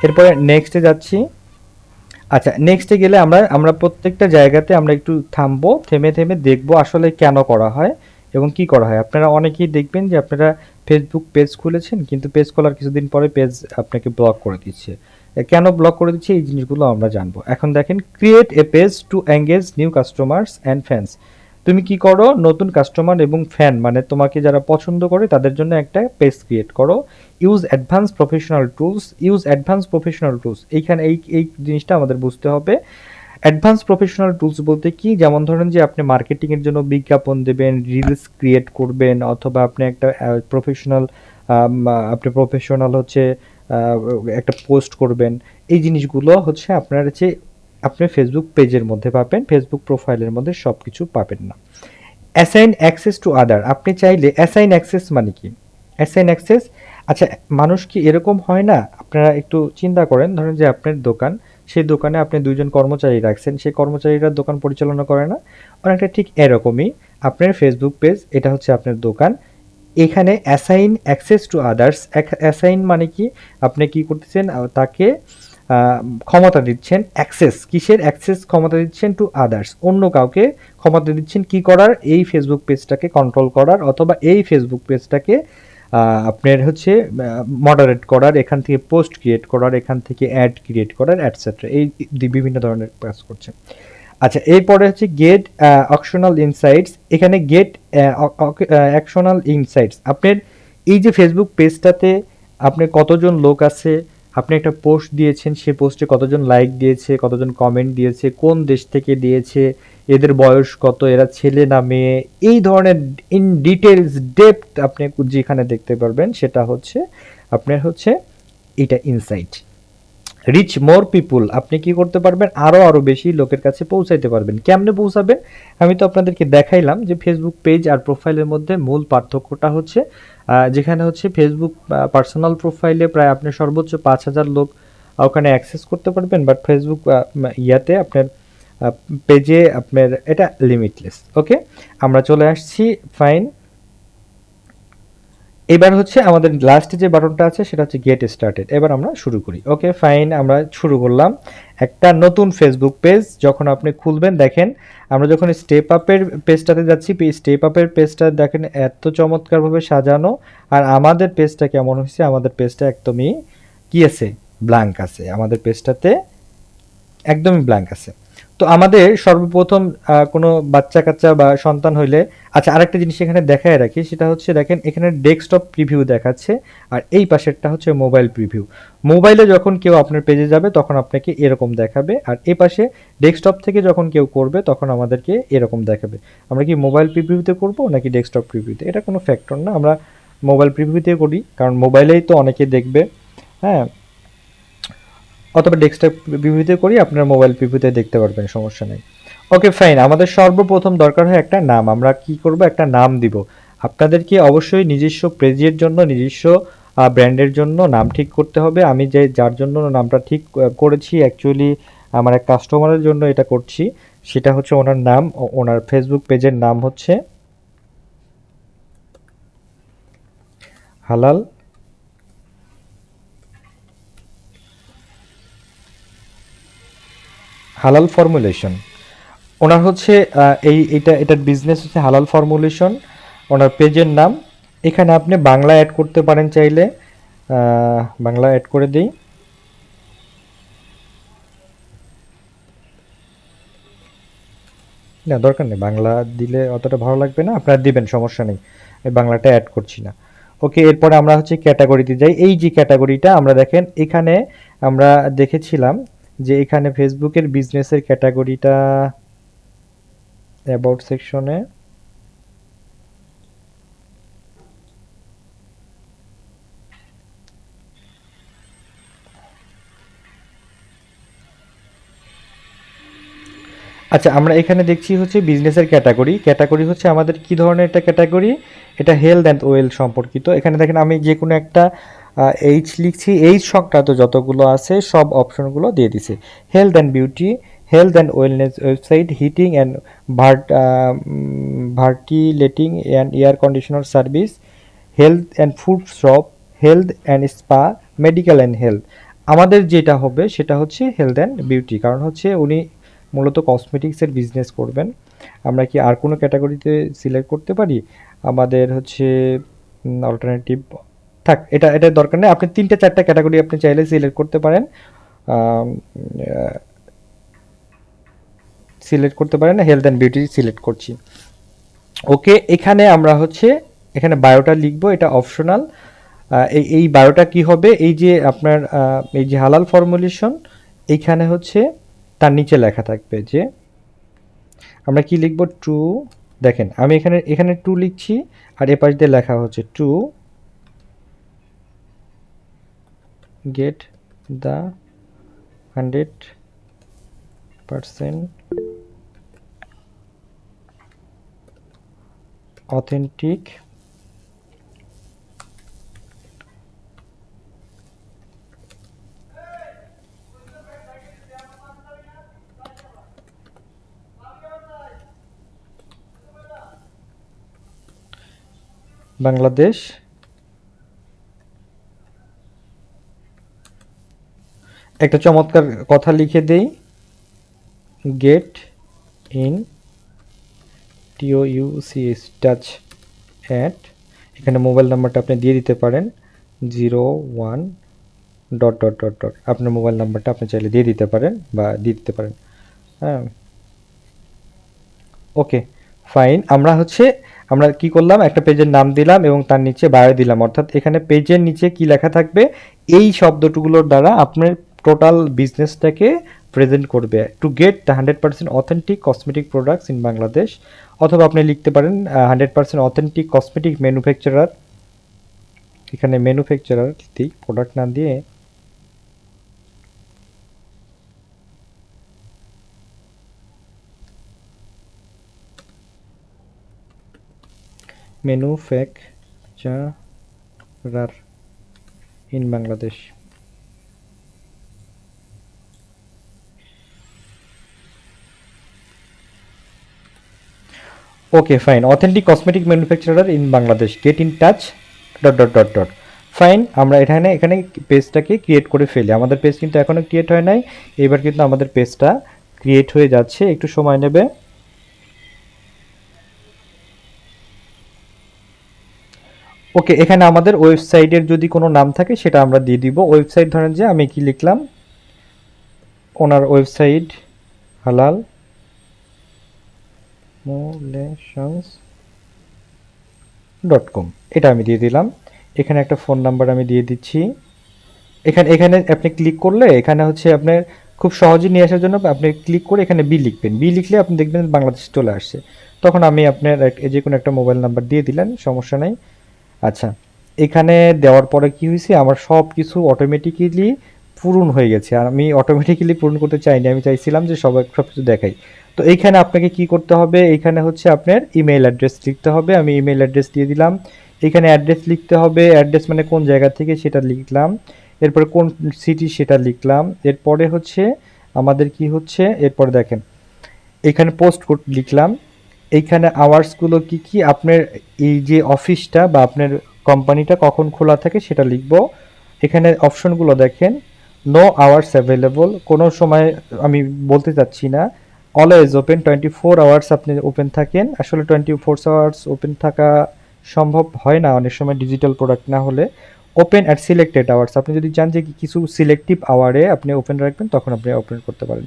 এরপরে নেক্সটে যাচ্ছি। আচ্ছা, নেক্সটে গেলে আমরা আমরা প্রত্যেকটা জায়গাতে আমরা একটু থামবো, থেমে থেমে দেখবো আসলে কেন করা হয় এবং কি করা হয়। আপনারা অনেকেই দেখবেন যে আপনারা ফেসবুক পেজ খুলেছেন, কিন্তু পেজ খোলার কিছুদিন পরে পেজ আপনাকে ব্লক করে দিচ্ছে। কেন ব্লক করে দিচ্ছে, এই জিনিসগুলো আমরা জানবো। এখন দেখেন, create a page to engage new customers and fans. তুমি কি করো, নতুন কাস্টমার এবং ফ্যান মানে তোমাকে যারা পছন্দ করে তাদের জন্য একটা পেজ ক্রিয়েট করো। Use advance professional tools. এইখানে এই জিনিসটা আমাদের বুঝতে হবে। অ্যাডভান্স প্রফেশনাল টুলস বলতে কি, যেমন ধরেন যে আপনি মার্কেটিং এর জন্য বিজ্ঞাপন দেবেন, রিলস ক্রিয়েট করবেন, অথবা আপনি একটা প্রফেশনাল আপনি প্রফেশনাল হচ্ছে একটা পোস্ট করবেন। এই জিনিসগুলো হচ্ছে আপনার যে আপনি ফেসবুক পেজের মধ্যে পাবেন, ফেসবুক প্রোফাইলের মধ্যে সব কিছু পাবেন না। অ্যাসাইন অ্যাক্সেস টু আদার, আপনি চাইলে অ্যাসাইন অ্যাক্সেস মানে কি, অ্যাসাইন অ্যাক্সেস, আচ্ছা মানুষ কি এরকম হয় না, আপনারা একটু চিন্তা করেন, ধরেন যে আপনার দোকান, সেই দোকানে আপনি দুইজন কর্মচারী রাখছেন, সেই কর্মচারীরা দোকান পরিচালনা করে না, অনেকটা ঠিক এরকমই আপনার ফেসবুক পেজ, এটা হচ্ছে আপনার দোকান। এখানে assign access to others, assign মানে কি, আপনি কি করতেছেন, তাকে ক্ষমতা দিচ্ছেন, অ্যাক্সেস কিসের, অ্যাক্সেস ক্ষমতা দিচ্ছেন টু আদার্স, অন্য কাউকে ক্ষমতা দিচ্ছেন কি করার, এই ফেসবুক পেজটাকে কন্ট্রোল করার, অথবা এই ফেসবুক পেজটাকে আপনার হচ্ছে মডারেট করার, এখান থেকে পোস্ট ক্রিয়েট করার, এখান থেকে অ্যাড ক্রিয়েট করার, অ্যাটসেট্রা, এই বিভিন্ন ধরনের কাজ করছে। আচ্ছা, এরপরে হচ্ছে গেট অকশনাল ইনসাইটস। এখানে গেট অ্যাকশনাল ইনসাইটস, আপনার এই যে ফেসবুক পেজটাতে আপনার কতজন লোক আছে, আপনি একটা পোস্ট দিয়েছেন, সে পোস্টে কতজন লাইক দিয়েছে, কতজন কমেন্ট দিয়েছে, কোন দেশ থেকে দিয়েছে, এদের বয়স কত, এরা ছেলে না মেয়ে, এই ধরনের ইন ডিটেলস ডেপথ আপনি যেখানে দেখতে পারবেন, সেটা হচ্ছে আপনার হচ্ছে এটা ইনসাইট। রিচ মোর পিপুল, আপনি কি করতে পারবেন, আরো বেশি লোকের কাছে পৌঁছাইতে পারবেন। কেমনে পৌঁছাবেন, আমি তো আপনাদেরকে দেখাইলাম যে ফেসবুক পেজ আর প্রোফাইলের মধ্যে মূল পার্থক্যটা হচ্ছে যেখানে হচ্ছে ফেসবুক পার্সোনাল প্রোফাইলে প্রায় আপনি সর্বোচ্চ 5,000 লোক ওখানে অ্যাক্সেস করতে পারবেন, বাট ফেসবুক ইয়াতে আপনার পেজে আপনার এটা লিমিটলেস। ওকে, আমরা চলে আসছি, ফাইন। এবার হচ্ছে আমাদের লাস্টে যে বাটনটা আছে সেটা হচ্ছে গেট স্টার্টেড। এবার আমরা শুরু করি। ওকে ফাইন, আমরা শুরু করলাম একটা নতুন ফেসবুক পেজ। যখন আপনি খুলবেন, দেখেন আমরা যখন স্টেপ আপের পেজটাতে যাচ্ছি, স্টেপ আপের পেজটা দেখেন এত চমৎকারভাবে সাজানো, আর আমাদের পেজটা কেমন হয়েছে, আমাদের পেজটা একদমই কি আছে, ব্ল্যাঙ্ক আছে, আমাদের পেজটাতে একদমই ব্ল্যাঙ্ক আছে। তো আমাদের সর্বপ্রথম কোনো বাচ্চা কাচ্চা বা সন্তান হইলে, আচ্ছা আরেকটা জিনিস এখানে দেখায় রাখি, সেটা হচ্ছে দেখেন এখানে ডেস্কটপ প্রিভিউ দেখাচ্ছে, আর এই পাশেরটা হচ্ছে মোবাইল প্রিভিউ। মোবাইলে যখন কেউ আপনার পেজে যাবে তখন আপনাকে এরকম দেখাবে, আর এই পাশে ডেস্কটপ থেকে যখন কেউ করবে তখন আমাদেরকে এরকম দেখাবে। আমরা কি মোবাইল প্রিভিউতে করব নাকি ডেস্কটপ প্রিভিউতে, এটা কোনো ফ্যাক্টর না, আমরা মোবাইল প্রিভিউতে করি, কারণ মোবাইলেই তো অনেকে দেখবে। হ্যাঁ, অথবা ডেস্কটপ প্রিভিউতে করি, আপনার মোবাইল প্রিভিউতে দেখতে পারবেন, সমস্যা নেই। ওকে ফাইন, আমাদের সর্বপ্রথম দরকার হয় একটা নাম। আমরা কি করব, একটা নাম দিব। আপনাদেরকে অবশ্যই নিজস্ব পেজের জন্য, নিজস্ব ব্র্যান্ডের জন্য নাম ঠিক করতে হবে। আমি যার জন্য নামটা ঠিক করেছি, অ্যাকচুয়ালি আমার এক কাস্টমারের জন্য এটা করছি, সেটা হচ্ছে ওনার নাম, ওনার ফেসবুক পেজের নাম হচ্ছে হালাল হালাল ফর্মুলেশন। ওনার হচ্ছে এটার বিজনেস হচ্ছে হালাল ফর্মুলেশন, ওনার পেজের নাম। এখানে আপনি বাংলা অ্যাড করতে পারেন চাইলে, বাংলা অ্যাড করে দিই। না দরকার নেই, বাংলা দিলে অতটা ভালো লাগবে না, আপনারা দিবেন, সমস্যা নেই, আমি বাংলাটা অ্যাড করছি না। ওকে, এরপরে আমরা হচ্ছে ক্যাটাগরিতে যাই। এই যে ক্যাটাগরিটা আমরা দেখেন এখানে আমরা দেখেছিলাম যে এখানে ফেসবুকের বিজনেসের ক্যাটাগরিটা অ্যাবাউট সেকশনে, আচ্ছা, আমরা এখানে দেখছি হচ্ছে বিজনেসের ক্যাটাগরি হচ্ছে আমাদের কি ধরনের একটা ক্যাটাগরি, এটা হেলথ অ্যান্ড ওয়েল সম্পর্কিত। এখানে দেখেন আমি যে কোনো একটা এইচ লিখছি, এইচ সংক্রান্ত যতগুলো আছে সব অপশনগুলো দিয়ে দিছে। Health and beauty, health and wellness website, heating and ventilating and air conditioner service, health and food shop, health and spa, medical and health. আমাদের যেটা হবে সেটা হচ্ছে হেলথ অ্যান্ড বিউটি, কারণ হচ্ছে উনি মূলত কসমেটিক্সের বিজনেস করবেন। আমরা কি আর কোনো ক্যাটাগরিতে সিলেক্ট করতে পারি? আমাদের হচ্ছে অল্টারনেটিভ থাক, এটা দরকার নেই। আপনি ৩-৪টা ক্যাটাগরি আপনি চাইলে সিলেক্ট করতে পারেন। সিলেক্ট করতে পারেন, হেলথ অ্যান্ড বিউটি সিলেক্ট করছি। ওকে, এখানে আমরা হচ্ছে এখানে বায়োটা লিখবো, এটা অপশনাল। এই বায়োটা কি হবে, এই যে আপনার এই যে হালাল ফর্মুলেশন, এইখানে হচ্ছে তার নিচে লেখা থাকবে যে আমরা কি লিখব, টু। দেখেন আমি এখানে এখানে টু লিখছি, আর এ পাশ দিয়ে লেখা হচ্ছে to get the 100% authentic Bangladesh একটা চমৎকার কথা লিখে দেই, get in TOUCH touch at, এখানে মোবাইল নাম্বারটা আপনি দিয়ে দিতে পারেন 01 ডট ডট ডট ডট, আপনার মোবাইল নাম্বারটা আপনি চাইলে দিয়ে দিতে পারেন বা দিয়ে দিতে পারেন। হ্যাঁ, ওকে ফাইন। আমরা কি করলাম, একটা পেজের নাম দিলাম এবং তার নিচে বায়ো দিলাম, অর্থাৎ এখানে পেজের নিচে কি লেখা থাকবে, এই শব্দটুকুলোর দ্বারা আপনার টোটাল বিজনেসটাকে প্রেজেন্ট করবে, to get the 100% authentic cosmetic products in Bangladesh. অথবা আপনি লিখতে পারেন 100% অথেন্টিক কসমেটিক ম্যানুফ্যাকচারার, এখানে ম্যানুফ্যাকচারার দিই, প্রোডাক্ট না দিয়ে manufacturer in Bangladesh. Okay fine, authentic cosmetic manufacturer in Bangladesh, get in touch dot dot dot dot. Fine, আমরা এখানে এখানে পেজটাকে ক্রিয়েট করে ফেলি। আমাদের পেজ কিন্তু এখনও ক্রিয়েট হয় নাই, এবার কিন্তু আমাদের পেজটা ক্রিয়েট হয়ে যাচ্ছে, একটু সময় নেবে। ওকে, এখানে আমাদের ওয়েবসাইটের যদি কোনো নাম থাকে সেটা আমরা দিয়ে দিব। ওয়েবসাইট ধরেন যে আমি কি লিখলাম, ওনার ওয়েবসাইট হালাল formulations.com, এটা আমি দিয়ে দিলাম। এখানে একটা ফোন নাম্বার আমি দিয়ে দিচ্ছি। এখানে এখানে আপনি ক্লিক করলে এখানে হচ্ছে আপনার খুব সহজে নিয়ে আসার জন্য আপনি ক্লিক করে এখানে বি লিখবেন, বি লিখলে আপনি দেখবেন বাংলাদেশ চলে আসছে। তখন আমি আপনার যে কোনো একটা মোবাইল নাম্বার দিয়ে দিলেন, সমস্যা নাই। আচ্ছা, এখানে দেওয়ার পরে কি হয়েছে, আমার সব কিছু অটোমেটিক্যালি পূরণ হয়ে গেছে। আর আমি অটোমেটিক্যালি পূরণ করতে চাইনি, আমি চাইছিলাম যে সব কিছু দেখাই। তো এইখানে আপনাকে কি করতে হবে, এইখানে হচ্ছে আপনার ইমেল অ্যাড্রেস লিখতে হবে। আমি ইমেল অ্যাড্রেস দিয়ে দিলাম। এখানে অ্যাড্রেস লিখতে হবে, অ্যাড্রেস মানে কোন জায়গা থেকে সেটা লিখলাম। এরপরে কোন সিটি সেটা লিখলাম। এরপরে হচ্ছে আমাদের কি হচ্ছে, এরপরে দেখেন এখানে পোস্ট কোড লিখলাম। এইখানে আওয়ার্সগুলো কি কি, আপনার এই যে অফিসটা বা আপনার কোম্পানিটা কখন খোলা থাকে সেটা লিখব। এখানে অপশনগুলো দেখেন, নো আওয়ার্স অ্যাভেলেবল, কোনো সময় আমি বলতে চাচ্ছি না। অলওয়েজ ওপেন, 24 আওয়ার্স আপনি ওপেন থাকেন। আসলে 24 আওয়ার্স ওপেন থাকা সম্ভব হয় না অনেক সময় ডিজিটাল প্রোডাক্ট না হলে। ওপেন অ্যাট সিলেক্টেড আওয়ার্স, আপনি যদি চান যে কিছু সিলেক্টিভ আওয়ারে আপনি ওপেন রাখবেন তখন আপনি ওপেন করতে পারেন।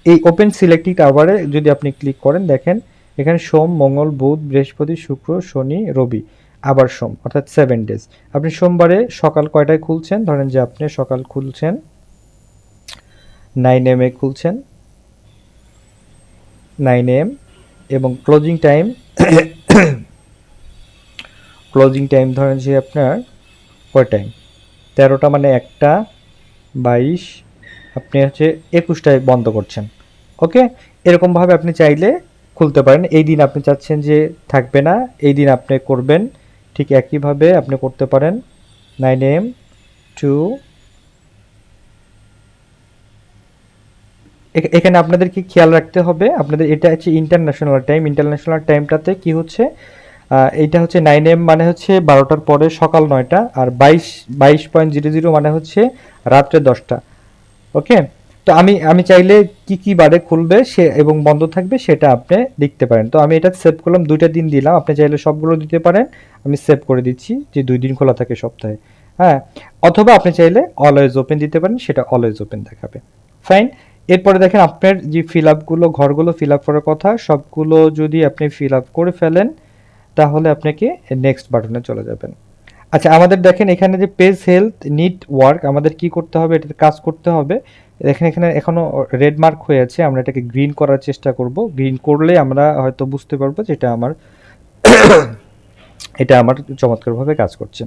এই ওপেন সিলেক্টেড আওয়ারে যদি আপনি ক্লিক করেন, দেখেন এখানে সোম, মঙ্গল, বুধ, বৃহস্পতি, শুক্র, শনি, রবি, আবার সোম, অর্থাৎ 7 ডেজ। আপনি সোমবারে সকাল কয়টায় খুলছেন, ধরেন যে আপনি সকাল খুলছেন 9 AM খুলছেন, 9 AM, এবং ক্লোজিং টাইম ধরেন যে আপনার কয় টাইম, 13টা, মানে 1টা 22, আপনি হচ্ছে 21টায় বন্ধ করছেন। ওকে, এরকমভাবে আপনি চাইলে খুলতে পারেন। এই দিন আপনি চাচ্ছেন যে থাকবে না, এই দিন আপনি করবেন। ঠিক একইভাবে আপনি করতে পারেন 9 AM টু এখানে আপনাদের কি খেয়াল রাখতে হবে, আপনাদের এটা হচ্ছে ইন্টারন্যাশনাল টাইম। ইন্টারন্যাশনাল টাইমটাতে কি হচ্ছে, এইটা হচ্ছে 9 AM মানে হচ্ছে 12টার পরে সকাল 9টা, আর 22.00 মানে হচ্ছে রাত্রে 10টা। ওকে, তো আমি চাইলে কি কি বারে খুলবে সে এবং বন্ধ থাকবে সেটা আপনি লিখতে পারেন। তো আমি এটা সেভ করলাম, 2টা দিন দিলাম, আপনি চাইলে সবগুলো দিতে পারেন। আমি সেভ করে দিচ্ছি যে 2 দিন খোলা থাকে সপ্তাহে। হ্যাঁ, অথবা আপনি চাইলে অলওয়েজ ওপেন দিতে পারেন, সেটা অলওয়েজ ওপেন দেখাবে। ফাইন। এরপরে দেখেন আপনার যে ফিল আপগুলো, ঘরগুলো ফিল আপ করার কথা সবগুলো যদি আপনি ফিল আপ করে ফেলেন, তাহলে আপনাকে নেক্সট বাটনে চলে যাবেন। আচ্ছা, আমাদের দেখেন এখানে যে পেজ হেলথ নিড ওয়ার্ক, আমাদের কি করতে হবে, এটাতে কাজ করতে হবে। দেখেন এখানে এখনো রেড মার্ক হয়ে আছে, আমরা এটাকে গ্রিন করার চেষ্টা করব। গ্রিন করলে আমরা হয়তো বুঝতে পারবো যে এটা আমার চমৎকারভাবে কাজ করছে।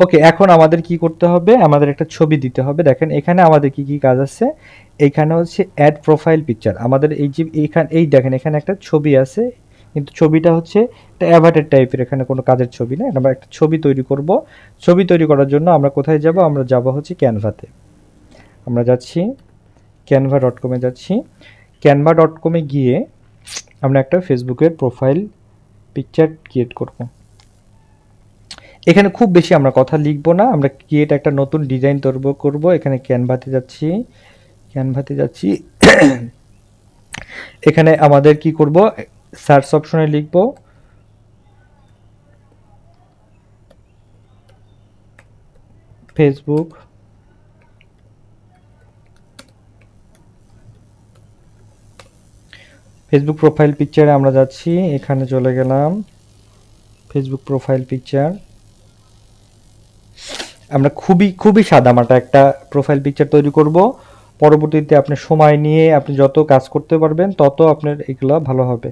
ওকে, এখন আমাদের কি করতে হবে, আমাদের একটা ছবি দিতে হবে। দেখেন এখানে আমাদের কি কি কাজ আছে। এইখানে হচ্ছে অ্যাড প্রোফাইল পিকচার, আমাদের এই যে এইখানে এই দেখেন এখানে একটা ছবি আছে, কিন্তু ছবিটা হচ্ছে একটা অ্যাভাটার টাইপের, এখানে কোনো কাজের ছবি না। আমরা একটা ছবি তৈরি করব। ছবি তৈরি করার জন্য আমরা কোথায় যাব, আমরা যাব হচ্ছে ক্যানভাতে। আমরা যাচ্ছি canva.com-এ যাচ্ছি। canva.com-এ গিয়ে আমরা একটা ফেসবুকের প্রোফাইল পিকচার ক্রিয়েট করব। এখানে খুব বেশি আমরা কথা লিখব না, আমরা ক্রিয়েট একটা নতুন ডিজাইন তৈরি করব। এখানে ক্যানভাতে যাচ্ছি। এখানে আমাদের কি করব, সার্চ অপশনে লিখব ফেসবুক ফেসবুক প্রোফাইল পিকচারে আমরা যাচ্ছি, এখানে চলে গেলাম ফেসবুক প্রোফাইল পিকচার। আমরা খুবই খুবই সাদামাটা একটা প্রোফাইল পিকচার তৈরি করব। পরবর্তীতে আপনি সময় নিয়ে আপনি যত কাজ করতে পারবেন তত আপনার এগুলো ভালো হবে।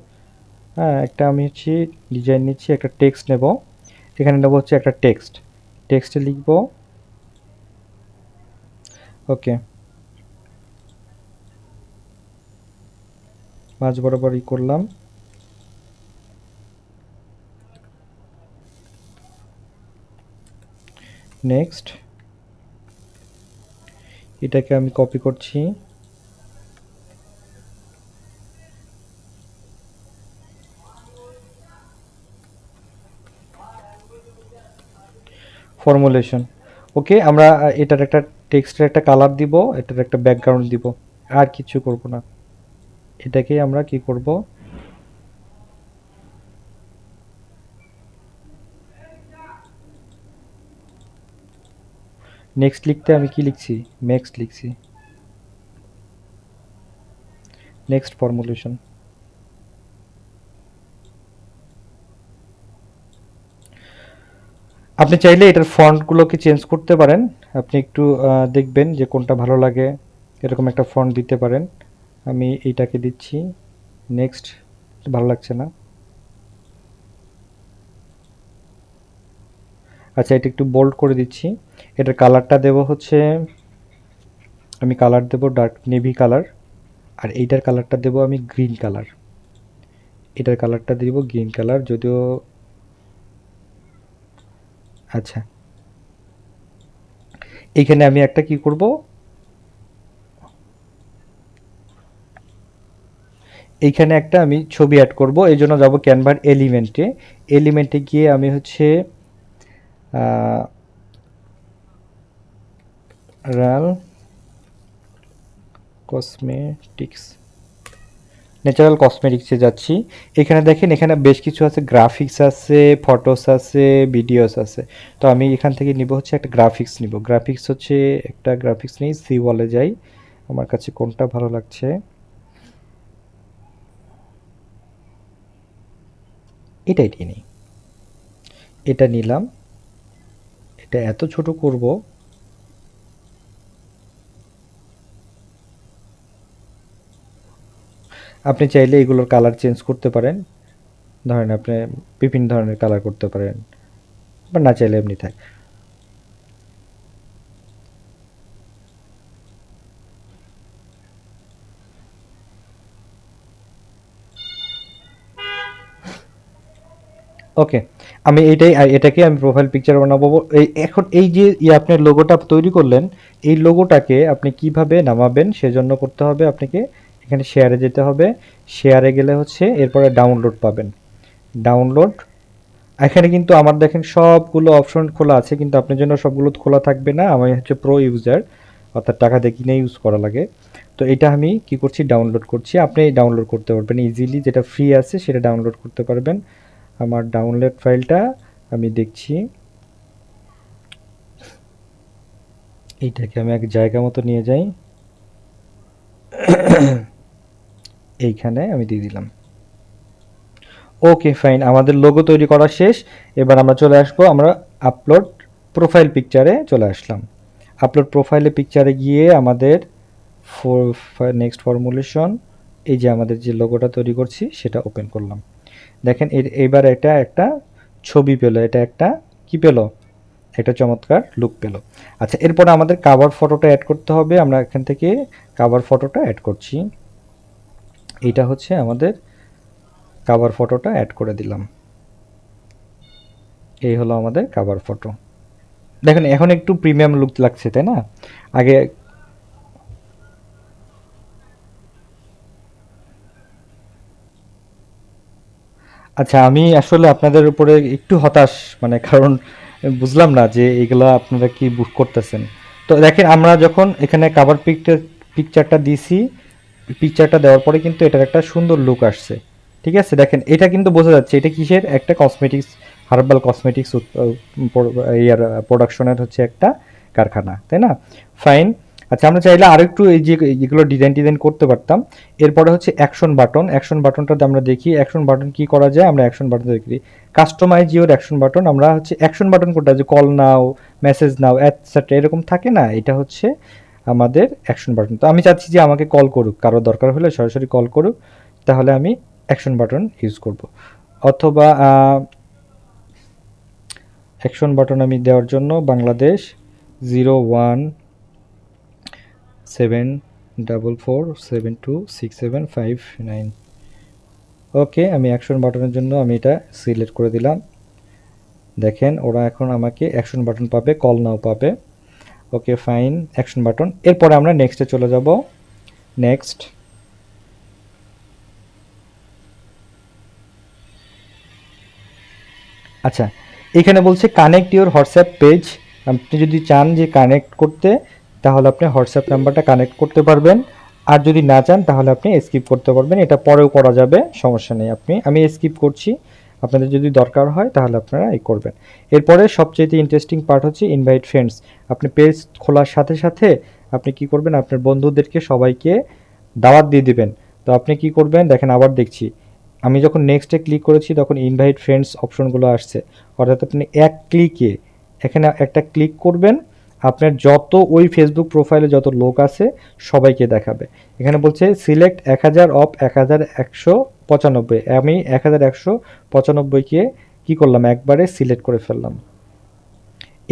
হ্যাঁ, একটা আমি হচ্ছে ডিজাইন নিচ্ছি, একটা টেক্সট নেব। এখানে নেব হচ্ছে একটা টেক্সটে লিখব। ওকে, মাঝ বরাবর করলাম। নেক্সট, এটাকে আমি কপি করছি। ফর্মুলেশন। ওকে, আমরা এটার একটা টেক্সটের একটা কালার দিব, এটার একটা ব্যাকগ্রাউন্ড দিব, আর কিছু করব না। এটাকেই আমরা কি করব, নেক্সট লিখতে আমি কি লিখছি, নেক্সট লিখছি, নেক্সট ফর্মুলেশন। আপনি চাইলে এটার ফন্টগুলোকে চেঞ্জ করতে পারেন। আপনি একটু দেখবেন যে কোনটা ভালো লাগে, এরকম একটা ফন্ট দিতে পারেন। আমি এইটাকে দিচ্ছি। নেক্সট, ভালো লাগছে না। আচ্ছা, এটা একটু বোল্ড করে দিচ্ছি। এটার কালারটা দেব হচ্ছে, আমি কালার দেব ডার্ক নেভি কালার, আর এইটার কালারটা দেব আমি গ্রিন কালার। এটার কালারটা দিব গ্রিন কালার, যদিও আচ্ছা, এইখানে আমি একটা কি করব, এইখানে একটা আমি ছবি অ্যাড করব। এই জন্য যাবো ক্যানভার এলিমেন্টে গিয়ে আমি হচ্ছে রাল কসমেটিক্স, ন্যাচারাল কসমেটিক্সে যাচ্ছি। এখানে দেখেন এখানে বেশ কিছু আছে, গ্রাফিক্স আছে, ফটোস আছে, ভিডিওস আছে। তো আমি এখান থেকে নিব হচ্ছে একটা গ্রাফিক্স নিব। গ্রাফিক্স হচ্ছে একটা গ্রাফিক্স নিই, সি ওয়ালে যাই, আমার কাছে কোনটা ভালো লাগছে, এটাই নিয়ে নিই। এটা নিলাম, এটা এত ছোট করব। আপনি চাইলে এগুলোর কালার চেঞ্জ করতে পারেন, ধরেন আপনি বিভিন্ন ধরনের কালার করতে পারেন, বা না চাইলে এমনি থাক। ওকে, আমি এটাকে আমি প্রোফাইল পিকচার বানাবো। এখন এই যে আপনার লোগোটা তৈরি করলেন, এই লোগোটাকে আপনি কিভাবে নামাবেন সেজন্য করতে হবে আপনাকে এখানে শেয়ারে যেতে হবে। শেয়ারে গেলে হচ্ছে এরপরে ডাউনলোড পাবেন। ডাউনলোড, এখানে কিন্তু আমার দেখেন সবগুলো অপশন খোলা আছে, কিন্তু আপনার জন্য সবগুলো খোলা থাকবে না। আমি হচ্ছে প্রো ইউজার, অর্থাৎ টাকা দিয়ে কিনে ইউজ করা লাগে। তো এটা আমি কি করছি, ডাউনলোড করছি। আপনি ডাউনলোড করতে পারবেন ইজিলি, যেটা ফ্রি আছে সেটা ডাউনলোড করতে পারবেন। আমার ডাউনলোড ফাইলটা আমি দেখছি, এইটাকে আমি এক জায়গা মতো নিয়ে যাই, এইখানে আমি দিয়ে দিলাম। ওকে ফাইন, আমাদের লোগো তৈরি করা শেষ। এবার আমরা চলে আসবো, আমরা আপলোড প্রোফাইল পিকচারে চলে আসলাম। আপলোড প্রোফাইলে পিকচারে গিয়ে আমাদের নেক্সট ফর্মুলেশন, এই যে আমাদের যে লোগোটা তৈরি করছি সেটা ওপেন করলাম। দেখেন এবার এটা একটা ছবি পেল, এটা একটা কি পেল, একটা চমৎকার লুক পেল। আচ্ছা, এরপরে আমাদের কাভার ফটোটা অ্যাড করতে হবে। আমরা এখান থেকে কাভার ফটোটা অ্যাড করছি। এইটা হচ্ছে আমাদের কাভার ফটোটা অ্যাড করে দিলাম। এই হলো আমাদের কাভার ফটো। দেখেন এখন একটু প্রিমিয়াম লুক লাগছে, তাই না? আগে আচ্ছা, আমি আসলে আপনাদের উপরে একটু হতাশ, মানে কারণ বুঝলাম না যে এগুলা আপনারা কি বুক করতেছেন। তো দেখেন আমরা যখন এখানে কাভার পিকচারটা দিছি, পিকচারটা দেওয়ার পরে কিন্তু এটার একটা সুন্দর লুক আসছে। ঠিক আছে, দেখেন এটা কিন্তু বোঝা যাচ্ছে এটা কিসের, একটা কসমেটিক্স, হার্বাল কসমেটিক্স ইয়ার প্রোডাকশনের হচ্ছে একটা কারখানা, তাই না? ফাইন। আচ্ছা, আমরা চাইলে আরেকটু এই যে এগুলো ডিজাইন করতে পারতাম। এরপরে হচ্ছে অ্যাকশন বাটন। অ্যাকশন বাটনটাতে আমরা দেখি অ্যাকশন বাটন কি করা যায়। আমরা অ্যাকশন বাটন দেখি কাস্টমাইজ ইওর অ্যাকশন বাটন। আমরা হচ্ছে অ্যাকশন বাটন কোনটা, যে কল নাও, মেসেজ নাও, এটসেট্রা এরকম থাকে না, এটা হচ্ছে আমাদের অ্যাকশন বাটন। তো আমি চাচ্ছি যে আমাকে কল করুক, কারো দরকার হলে সরাসরি কল করুক, তাহলে আমি অ্যাকশন বাটন ইউজ করব। অথবা অ্যাকশন বাটন আমি দেওয়ার জন্য বাংলাদেশ 0174472675 ওকে, আমি অ্যাকশন বাটনের জন্য আমি এটা সিলেক্ট করে দিলাম। দেখেন ওরা এখন আমাকে অ্যাকশন বাটন পাবে, কল নাও পাবে। Okay fine, action button. এরপরে আমরা নেক্সটে চলে যাব। নেক্সট। আচ্ছা, এখানে বলছে কানেক্ট ইউর হোয়াটসঅ্যাপ পেজ। আপনি যদি চান যে কানেক্ট করতে, তাহলে আপনি হোয়াটসঅ্যাপ নাম্বারটা কানেক্ট করতে পারবেন। আর যদি না চান তাহলে আপনি স্কিপ করতে পারবেন, এটা পরেও করা যাবে, সমস্যা নেই। আমি স্কিপ করছি, আপনাদের যদি দরকার হয় তাহলে আপনারা এই করবেন। এরপরে সবচেয়ে ইন্টারেস্টিং পার্ট হচ্ছে ইনভাইট ফ্রেন্ডস। আপনি পেজ খোলার সাথে সাথে আপনি কি করবেন, আপনার বন্ধুদেরকে সবাইকে দাওয়াত দিয়ে দিবেন। তো আপনি কি করবেন, দেখেন আবার দেখছি, আমি যখন নেক্সটে ক্লিক করেছি তখন ইনভাইট ফ্রেন্ডস অপশনগুলো আসছে। অর্থাৎ আপনি এক ক্লিকে এখানে একটা ক্লিক করবেন, আপনার যত ওই ফেসবুক প্রোফাইলে যত লোক আছে সবাইকে দেখাবে। এখানে বলছে সিলেক্ট 1000 অফ 1195। আমি 1195কে কি করলাম, একবারে সিলেক্ট করে ফেললাম।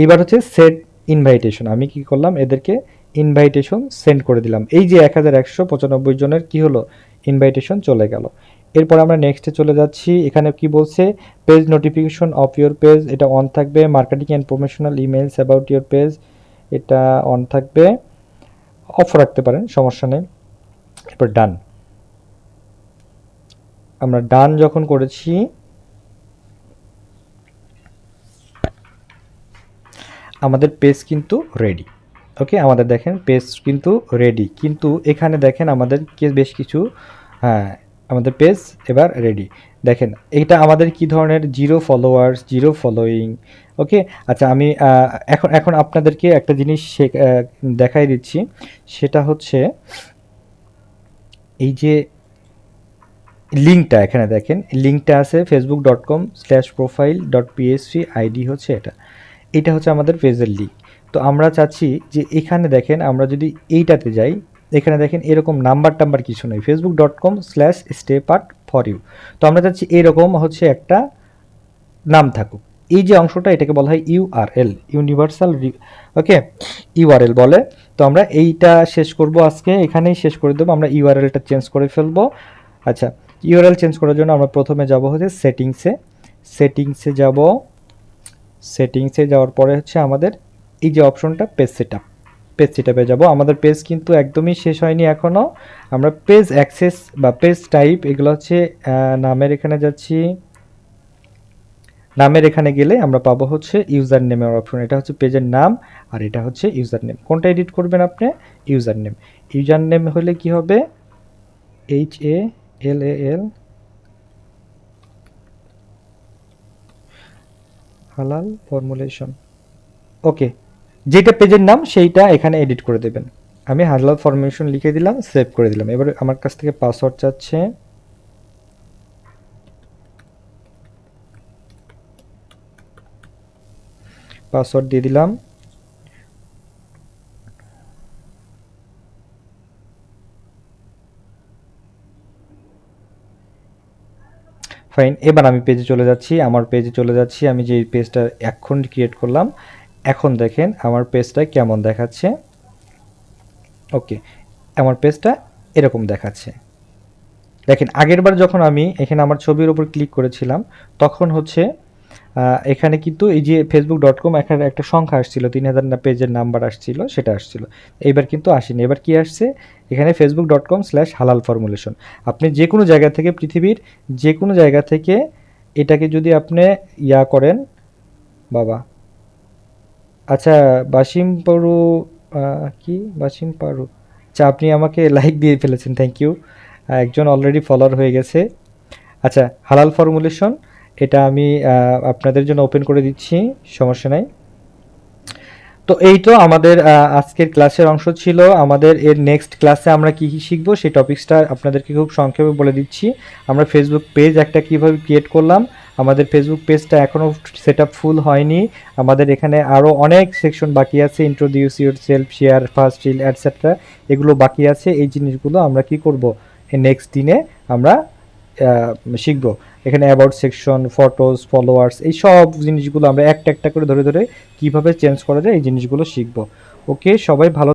এবার হচ্ছে সেট ইনভাইটেশন, আমি কি করলাম, এদেরকে ইনভাইটেশন সেন্ড করে দিলাম। এই যে 1195 জনের কি হলো, ইনভাইটেশন চলে গেল। এরপর আমরা নেক্সটে চলে যাচ্ছি। এখানে কি বলছে, page notification off your page, এটা অন থাকবে। Marketing and promotional emails about your page, এটা অন থাকবে, অফ রাখতে পারেন, সমস্যা নেই। এরপর ডান। আমরা ডান যখন করেছি, আমাদের পেজ কিন্তু রেডি। ওকে, আমাদের দেখেন পেজ কিন্তু রেডি, কিন্তু এখানে দেখেন আমাদের বেশ কিছু, হ্যাঁ আমাদের পেজ এবার রেডি। দেখেন এটা আমাদের কি ধরনের, জিরো ফলোয়ার্স, জিরো ফলোয়িং। ওকে, আচ্ছা আমি এখন আপনাদেরকে একটা জিনিস দেখাই দিচ্ছি। সেটা হচ্ছে এই যে লিঙ্কটা, এখানে দেখেন লিঙ্কটা আছে facebook.com/profile.php আইডি হচ্ছে এটা। এটা হচ্ছে আমাদের পেজের লিঙ্ক। তো আমরা চাচ্ছি যে এখানে দেখেন আমরা যদি এইটাতে যাই, এখানে দেখেন এরকম নাম্বার কিছু নেই, facebook.com/stepart4you। তো আমরা চাচ্ছি এরকম হচ্ছে একটা নাম থাকুক। এই যে অংশটা এটাকে বলা হয় ইউআরএল, ইউনিভার্সাল, ওকে, ইউআরএল বলে। তো আমরা এইটা শেষ করব আজকে, এখানেই শেষ করে দেবো। আমরা ইউআরএলটা চেঞ্জ করে ফেলবো। আচ্ছা, ইউআরএল চেঞ্জ করার জন্য আমরা প্রথমে যাব হচ্ছে সেটিংসে। সেটিংসে যাব। সেটিংসে যাওয়ার পরে হচ্ছে আমাদের এই যে অপশনটা পেজ সেটআপ, পেজ সেটআপে যাব। আমাদের পেজ কিন্তু একদমই শেষ হয়নি এখনও। আমরা পেজ অ্যাক্সেস বা পেজ টাইপ এগুলো হচ্ছে নামের এখানে যাচ্ছি। নামের এখানে গেলে আমরা পাবো হচ্ছে ইউজার নেমের অপশন। এটা হচ্ছে পেজের নাম আর এটা হচ্ছে ইউজার নেম। কোনটা এডিট করবেন আপনি? User name. ইউজার নেম হলে কি হবে? HALAL হালাল ফর্মুলেশন। ওকে, যেটা পেজের নাম সেইটা এখানে এডিট করে দেবেন। আমি হালাল ফর্মুলেশন লিখে দিলাম, সেভ করে দিলাম। এবার আমার কাছ থেকে পাসওয়ার্ড চাচ্ছে। পাসওয়ার্ড দিয়ে দিলাম। ফাইন, এবার আমি পেজে চলে যাচ্ছি। আমার পেজে চলে যাচ্ছি, আমি যে পেজটা এখন ক্রিয়েট করলাম। এখন দেখেন আমার পেজটা কেমন দেখাচ্ছে। ওকে, আমার পেজটা এরকম দেখাচ্ছে। দেখেন আগেরবার যখন আমি এখানে আমার ছবির উপর ক্লিক করেছিলাম তখন হচ্ছে এখানে কিন্তু এই যে facebook.com এখানে একটা সংখ্যা আসছিল, 3000 না পেজের নাম্বার আসছিল, সেটা আসছিল। এইবার কিন্তু আসেনি। এবার কি আসছে? এখানে facebook.com/হালাল ফর্মুলেশন। আপনি যে কোনো জায়গা থেকে, পৃথিবীর যে কোনো জায়গা থেকে এটাকে যদি আপনি করেন বাবা, আচ্ছা বাসিম পারু, কি বাসিম পারু, আচ্ছা আপনি আমাকে লাইক দিয়ে ফেলেছেন, থ্যাংক ইউ। একজন অলরেডি ফলোয়ার হয়ে গেছে। আচ্ছা, হালাল ফর্মুলেশন এটা আমি আপনাদের জন্য ওপেন করে দিচ্ছি, সমস্যা নাই। তো এই তো আমাদের আজকের ক্লাসের অংশ ছিল। আমাদের এর নেক্সট ক্লাসে আমরা কি কি শিখবো সেই টপিকসটা আপনাদেরকে খুব সংক্ষেপে বলে দিচ্ছি। আমরা ফেসবুক পেজ একটা কিভাবে ক্রিয়েট করলাম, আমাদের ফেসবুক পেজটা এখনও সেট আপ ফুল হয়নি। আমাদের এখানে আরও অনেক সেকশন বাকি আছে, introduce your self, share, first reel etcetera, এগুলো বাকি আছে। এই জিনিসগুলো আমরা কি করব, নেক্সট দিনে আমরা শিখব। এখানে অ্যাবাউট সেকশন, ফটোস, ফলোয়ার্স, এই সব জিনিসগুলো আমরা একটা একটা করে ধরে ধরে কিভাবে চেঞ্জ করা যায় এই জিনিসগুলো শিখব। ওকে, সবাই ভালো